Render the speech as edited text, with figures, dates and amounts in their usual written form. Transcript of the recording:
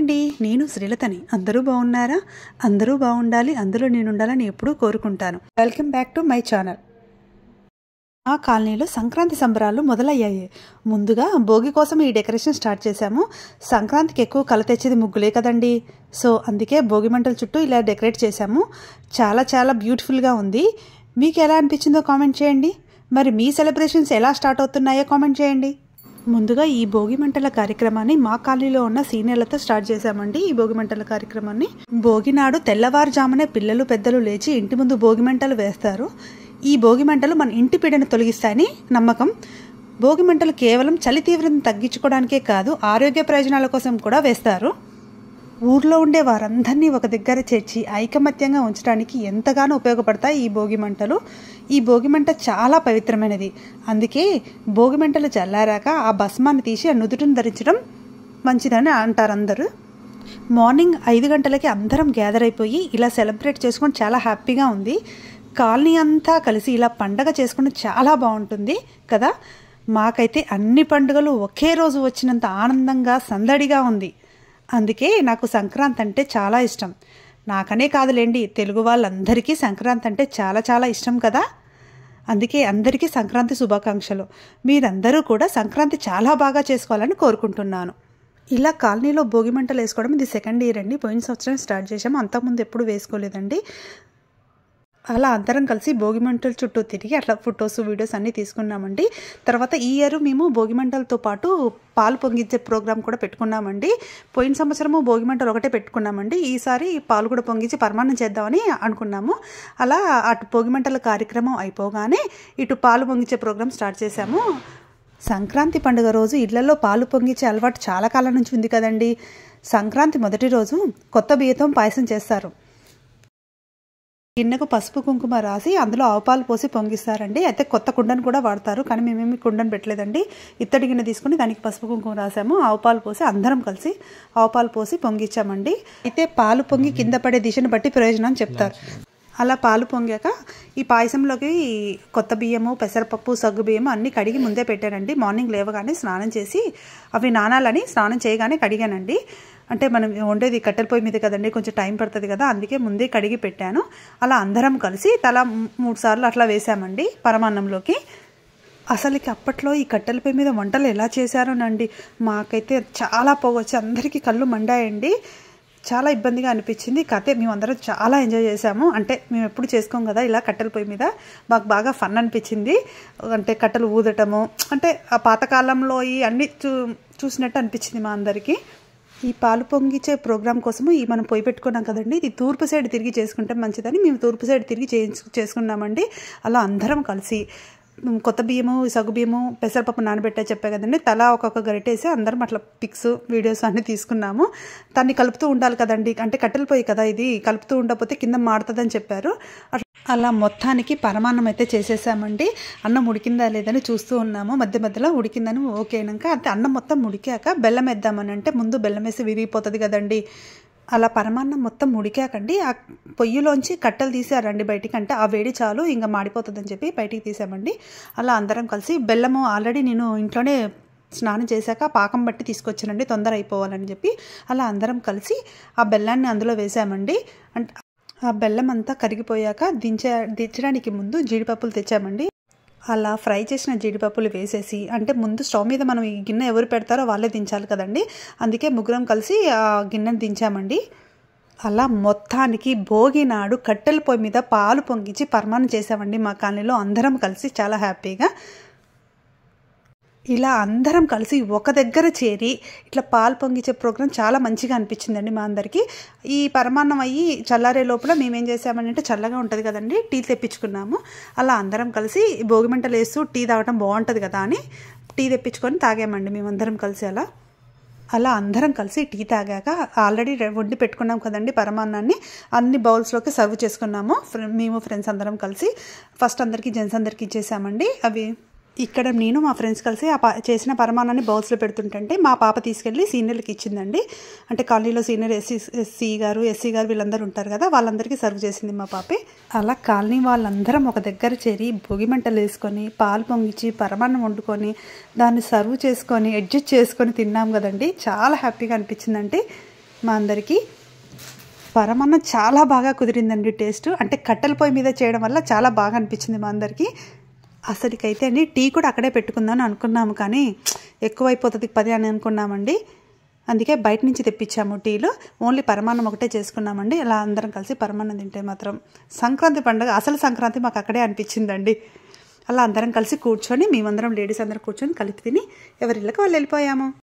అండి, నేను శ్రీలతని. అందరూ బాగున్నారా? అందరూ బాగుండాలి, అందులో నేను ఉండాలని ఎప్పుడూ కోరుకుంటాను. Welcome back to my channel. మా కాలనీలో సంక్రాంతి సంబరాలు మొదలయ్యాయి. ముందుగా భోగి కోసం ఈ డెకరేషన్ స్టార్ట్ చేశాము. సంక్రాంతికి ఎక్కువ కళ తెచ్చేది ముగ్గులే కదండి. సో అందుకే భోగి మంటల చుట్టూ ఇలా డెకరేట్ చేశాము. చాలా చాలా బ్యూటిఫుల్గా ఉంది. మీకు ఎలా అనిపించిందో కామెంట్ చేయండి. మరి మీ సెలబ్రేషన్స్ ఎలా స్టార్ట్ అవుతున్నాయో కామెంట్ చేయండి. ముందుగా ఈ భోగి మంటల కార్యక్రమాన్ని మా కాలనీలో ఉన్న సీనియర్లతో స్టార్ట్ చేశామండి. ఈ భోగి మంటల కార్యక్రమాన్ని భోగి నాడు తెల్లవారుజామునే పిల్లలు పెద్దలు లేచి ఇంటి ముందు భోగి మంటలు వేస్తారు. ఈ భోగి మంటలు మన ఇంటి పీడను తొలగిస్తాయని నమ్మకం. భోగి మంటలు కేవలం చలి తీవ్రతను తగ్గించుకోవడానికే కాదు, ఆరోగ్య ప్రయోజనాల కోసం కూడా వేస్తారు. ఊర్లో ఉండే వారందరినీ ఒక దగ్గర చేర్చి ఐకమత్యంగా ఉంచడానికి ఎంతగానో ఉపయోగపడతాయి ఈ భోగి మంటలు. ఈ భోగి మంట చాలా పవిత్రమైనది. అందుకే భోగి మంటలు చల్లారాక ఆ భస్మాన్ని తీసి ఆ నుదుటిని ధరించడం మంచిదని అంటారు అందరూ. మార్నింగ్ 5 గంటలకి అందరం గ్యాదర్ అయిపోయి ఇలా సెలబ్రేట్ చేసుకొని చాలా హ్యాపీగా ఉంది. కాలనీ అంతా కలిసి ఇలా పండగ చేసుకుని చాలా బాగుంటుంది కదా. మాకైతే అన్ని పండుగలు ఒకే రోజు వచ్చినంత ఆనందంగా సందడిగా ఉంది. అందుకే నాకు సంక్రాంతి అంటే చాలా ఇష్టం. నాకనే కాదులేండి, తెలుగు వాళ్ళందరికీ సంక్రాంతి అంటే చాలా చాలా ఇష్టం కదా. అందుకే అందరికీ సంక్రాంతి శుభాకాంక్షలు. మీరందరూ కూడా సంక్రాంతి చాలా బాగా చేసుకోవాలని కోరుకుంటున్నాను. ఇలా కాలనీలో భోగి మంటలు వేసుకోవడం ఇది సెకండ్ ఇయర్ అండి. పోయిన సంవత్సరం స్టార్ట్ చేసాము, అంతకుముందు ఎప్పుడు వేసుకోలేదండి. అలా అందరం కలిసి భోగి మంటల చుట్టూ తిరిగి అట్లా ఫొటోస్ వీడియోస్ అన్నీ తీసుకున్నామండి. తర్వాత ఈ ఇయర్ మేము భోగి మంటలతో పాటు పాలు పొంగించే ప్రోగ్రాం కూడా పెట్టుకున్నామండి. పోయిన సంవత్సరము భోగి మంటలు ఒకటే పెట్టుకున్నామండి. ఈసారి పాలు కూడా పొంగించి పరమాన్నం చేద్దామని అనుకున్నాము. అలా అటు భోగి మంటల కార్యక్రమం అయిపోగానే ఇటు పాలు పొంగించే ప్రోగ్రాం స్టార్ట్ చేశాము. సంక్రాంతి పండుగ రోజు ఇళ్లలో పాలు పొంగించే అలవాటు చాలా కాలం నుంచి ఉంది కదండి. సంక్రాంతి మొదటి రోజు కొత్త బియ్యంతో పాయసం చేస్తారు. గిన్నెకు పసుపు కుంకుమ రాసి అందులో ఆవుపాలు పోసి పొంగిస్తారండి. అయితే కొత్త కుండను కూడా వాడతారు, కానీ మేమేమి కుండను పెట్టలేదండి. ఇత్తడి గిన్నె తీసుకుని దానికి పసుపు కుంకుమ రాసాము. ఆవుపాలు పోసి అందరం కలిసి ఆవుపాలు పోసి పొంగించామండి. అయితే పాలు పొంగి కింద పడే దిశను బట్టి ప్రయోజనం చెప్తారు. అలా పాలు పొంగాక ఈ పాయసంలోకి కొత్త బియ్యము, పెసరపప్పు, సగ్గు బియ్యము అన్నీ కడిగి ముందే పెట్టానండి. మార్నింగ్ లేవగానే స్నానం చేసి అవి నానాలని స్నానం చేయగానే కడిగానండి. అంటే మనం వండేది కట్టెల పొయ్యి మీద కదండి, కొంచెం టైం పడుతుంది కదా, అందుకే ముందే కడిగి పెట్టాను. అలా అందరం కలిసి తలా 3 సార్లు అట్లా వేసామండి పరమాన్నంలోకి. అసలుకి అప్పట్లో ఈ కట్టెల పొయ్యి మీద వంటలు ఎలా చేశారోనండి, మాకైతే చాలా పొగ వచ్చి అందరికీ కళ్ళు మండాయండి. చాలా ఇబ్బందిగా అనిపించింది. కాకపోతే మేమందరం చాలా ఎంజాయ్ చేసాము. అంటే మేము ఎప్పుడు చేసుకోం కదా ఇలా కట్టెల పొయ్యి మీద. మాకు బాగా ఫన్ అనిపించింది. అంటే కట్టెలు ఊదటము, అంటే ఆ పాతకాలంలో ఈ అన్నీ చూసినట్టు అనిపించింది మా అందరికీ. ఈ పాలు పొంగిచ్చే ప్రోగ్రాం కోసము ఈ మనం పొయ్యి పెట్టుకున్నాం కదండి, ఇది తూర్పు సైడ్ తిరిగి చేసుకుంటే మంచిదని మేము తూర్పు సైడ్ తిరిగి చేసుకున్నామండి. అలా అందరం కలిసి కొత్త బియ్యము, సగ్గు బియ్యము, పెసరపప్పు నానబెట్టే చెప్పే కదండి, తలా ఒక్కొక్క గరిటేసి అందరం అట్లా పిక్స్ వీడియోస్ అన్నీ తీసుకున్నాము. దాన్ని కలుపుతూ ఉండాలి కదండి, అంటే కట్టెల పొయ్యి కదా ఇది, కలుపుతూ ఉండకపోతే కింద మాడుతుందని చెప్పారు. అలా మొత్తానికి పరమాన్నం అయితే చేసేసామండి. అన్నం ఉడికిందా లేదని చూస్తూ ఉన్నాము. మధ్య మధ్యలో ఉడికిందని ఓకే అయినాక అంటే అన్నం మొత్తం ఉడికాక బెల్లం వేద్దామని అంటే ముందు బెల్లం వేసి విరిగిపోతుంది కదండి. అలా పరమాన్నం మొత్తం ఉడికాకండి ఆ పొయ్యిలోంచి కట్టెలు తీసారండి బయటికి. అంటే ఆ వేడి చాలు ఇంకా మాడిపోతుందని చెప్పి బయటికి తీసామండి. అలా అందరం కలిసి బెల్లము ఆల్రెడీ నేను ఇంట్లోనే స్నానం చేశాక పాకం బట్టి తీసుకొచ్చానండి, తొందర అయిపోవాలని చెప్పి. అలా అందరం కలిసి ఆ బెల్లాన్ని అందులో వేసామండి. అంటే ఆ బెల్లం అంతా కరిగిపోయాక దించడానికి ముందు జీడిపప్పులు తెచ్చామండి. అలా ఫ్రై చేసిన జీడిపప్పులు వేసేసి, అంటే ముందు స్టవ్ మీద మనం ఈ గిన్నె ఎవరు పెడతారో వాళ్ళే దించాలి కదండి, అందుకే ముగ్గురం కలిసి ఆ గిన్నెని దించామండి. అలా మొత్తానికి భోగి నాడు కట్టెల పొయ్యి మీద పాలు పొంగించి పరమాన్నం చేసామండి మా కాలనీలో అందరం కలిసి చాలా హ్యాపీగా. ఇలా అందరం కలిసి ఒక దగ్గర చేరి ఇట్లా పాలు పొంగించే ప్రోగ్రాం చాలా మంచిగా అనిపించిందండి మా అందరికీ. ఈ పరమాన్నం అయ్యి చల్లారే లోపల మేమేం చేసామంటే చల్లగా ఉంటుంది కదండి, టీ తెప్పించుకున్నాము. అలా అందరం కలిసి భోగి మంటలు వేస్తూ టీ తాగడం బాగుంటుంది కదా అని టీ తెప్పించుకొని తాగామండి మేమందరం కలిసి. అలా అందరం కలిసి టీ తాగాక ఆల్రెడీ వండి పెట్టుకున్నాం కదండి పరమాన్నాన్ని, అన్ని బౌల్స్లోకి సర్వ్ చేసుకున్నాము. మేము ఫ్రెండ్స్ అందరం కలిసి ఫస్ట్ అందరికీ జెంట్స్ అందరికీ ఇచ్చేసామండి. అవి ఇక్కడ నేను మా ఫ్రెండ్స్ కలిసి చేసిన పరమాన్నాన్ని బౌల్స్లో పెడుతుంటే మా పాప తీసుకెళ్ళి సీనియర్లకి ఇచ్చిందండి. అంటే కాలనీలో సీనియర్ ఎస్సీ గారు వీళ్ళందరూ ఉంటారు కదా, వాళ్ళందరికీ సర్వ్ చేసింది మా పాపే. అలా కాలనీ వాళ్ళందరం ఒక దగ్గర చేరి భోగి మంటలు వేసుకొని పాలు పొంగించి పరమాన్నం వండుకొని దాన్ని సర్వ్ చేసుకొని అడ్జస్ట్ చేసుకొని తిన్నాం కదండి. చాలా హ్యాపీగా అనిపించిందండి. మా అందరికీ. పరమాన్నం చాలా బాగా కుదిరిందండి టేస్ట్. అంటే కట్టెల పొయ్యి మీద చేయడం వల్ల చాలా బాగా అనిపించింది మా అందరికీ. అసలుకైతే అండి టీ కూడా అక్కడే పెట్టుకుందామని అనుకున్నాము, కానీ ఎక్కువైపోతుంది 10 అని అనుకున్నామండి. అందుకే బయట నుంచి తెప్పించాము టీలు. ఓన్లీ పరమాన్నం ఒకటే చేసుకున్నామండి. ఇలా అందరం కలిసి పరమాన్నం తింటే మాత్రం సంక్రాంతి పండుగ, అసలు సంక్రాంతి మాకు అక్కడే అనిపించిందండి. అలా అందరం కలిసి కూర్చొని, మేమందరం లేడీస్ అందరం కూర్చొని కలిపి తిని ఎవరి ఇళ్ళకి వాళ్ళు వెళ్ళిపోయాము.